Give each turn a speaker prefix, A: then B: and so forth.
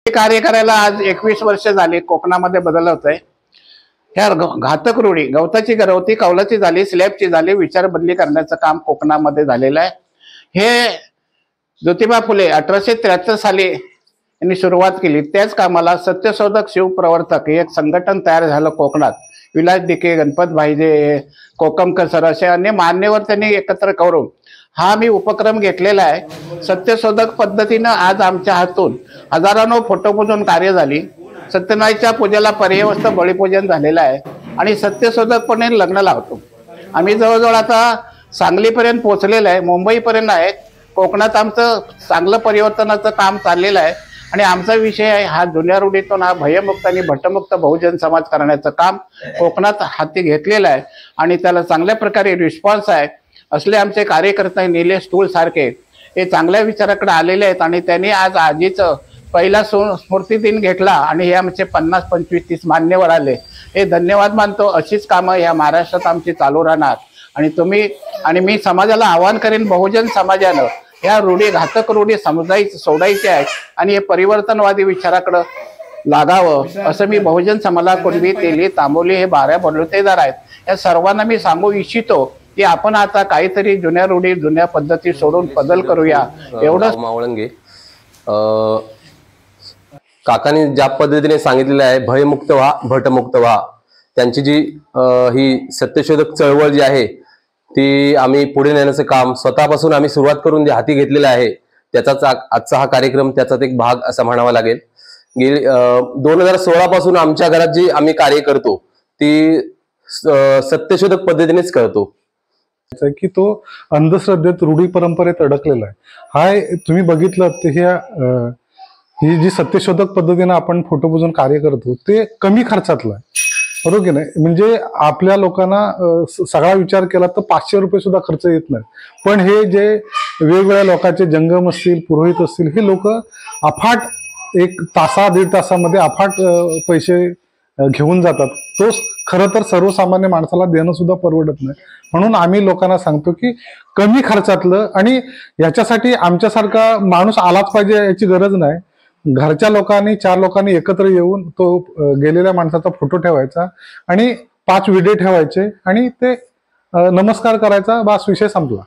A: कार्य करायला आज 21 वर्ष झाली. कोकणामध्ये बदल होतोय. ह्या घातक रूढी गवताची गरवती कौलाची झाली, स्लॅबची झाली, विचार बदली करण्याचं काम कोकणामध्ये झालेलं आहे. हे ज्योतिबा फुले 1873 साली यांनी सुरुवात केली. त्याच कामाला सत्यशोधक शिवप्रवर्तक हे एक संघटन तयार झालं कोकणात. विलास डिके, गणपत भाईजे, कोकमकर सर असे अन्य मान्यवर त्यांनी एकत्र करून हा मी उपक्रम घेतलेला आहे. सत्यशोधक पद्धतीनं आज आमच्या हातून हजारांनो फोटो पूजून कार्य झाली. सत्यनारायणच्या पूजेला पर्यवस्थ बळीपूजन झालेलं आहे आणि सत्यशोधकपणे लग्न लावतो. आम्ही जवळजवळ आता सांगलीपर्यंत पोहोचलेलं आहे, मुंबईपर्यंत आहे. कोकणात आमचं चांगलं परिवर्तनाचं काम चाललेलं आहे आणि आमचा विषय आहे हा जुन्या रूढीतून हा भयमुक्त आणि भटमुक्त बहुजन समाज करण्याचं काम कोकणात हाती घेतलेलं आहे आणि त्याला चांगल्या प्रकारे रिस्पॉन्स आहे. असले आमचे कार्यकर्ते निलेश तूळ सारखे हे चांगल्या विचाराकडे आलेले आहेत आणि त्यांनी आज आजीचं पहिला स्मृती दिन घेतला आणि हे आमचे 50, 25, 30 मान्यवर आले. हे धन्यवाद मानतो. अशीच कामं या महाराष्ट्रात आमची चालू राहणार आणि तुम्ही आणि मी समाजाला आवाहन करेन, बहुजन समाजानं या रूढी घातक रूढी सोडायच्या आहेत आणि हे परिवर्तनवादी विचाराकडं लागावं असं मी बहुजन समाज कुणबी, तेली, तांबोली हे 12 बडलुतेदार आहेत या सर्वांना मी सांगू इच्छितो की आपण आता काहीतरी जुन्या रूढी जुन्या पद्धती सोडून बदल करूया. एवढं
B: मावळंगे काकांनी ज्या पद्धतीने सांगितलेलं आहे, भयमुक्त व्हा, भटमुक्त व्हा. त्यांची जी ही सत्यशोधक चळवळ जी आहे ती आम्ही पुढे नेण्याचं काम स्वतःपासून आम्ही सुरुवात करून जे हाती घेतलेलं आहे त्याचाच आजचा हा कार्यक्रम त्याचाच एक भाग असा म्हणावा लागेल. गेली 2016 पासून आमच्या घरात जी आम्ही कार्य करतो ती सत्यशोधक पद्धतीनेच करतो.
C: की तो अंधश्रद्धेत रूढी परंपरेत अडकलेला आहे. हा तुम्ही बघितलं ही जी सत्यशोधक पद्धतीने आपण फोटो पूजून कार्य करतो ते कमी खर्चातलं आहे, बरोबर की नाही. म्हणजे आपल्या लोकांना सगळा विचार केला तर 500 रुपये सुद्धा खर्च येत नाही. पण हे जे वेगवेगळ्या लोकांचे जंगम असतील, पुरोहित असतील, हे लोक अफाट 1-1.5 तासामध्ये अफाट पैसे घेऊन जातात. तो खरं तर सर्वसामान्य माणसाला देणं सुद्धा परवडत नाही. म्हणून आम्ही लोकांना सांगतो की कमी खर्चातलं, आणि याच्यासाठी आमच्यासारखा माणूस आलाच पाहिजे याची गरज नाही. घरच्या लोकांनी 4 लोकांनी एकत्र येऊन तो गेलेल्या माणसाचा फोटो ठेवायचा आणि 5 विडे ठेवायचे आणि ते नमस्कार करायचा, बस विषय संपला.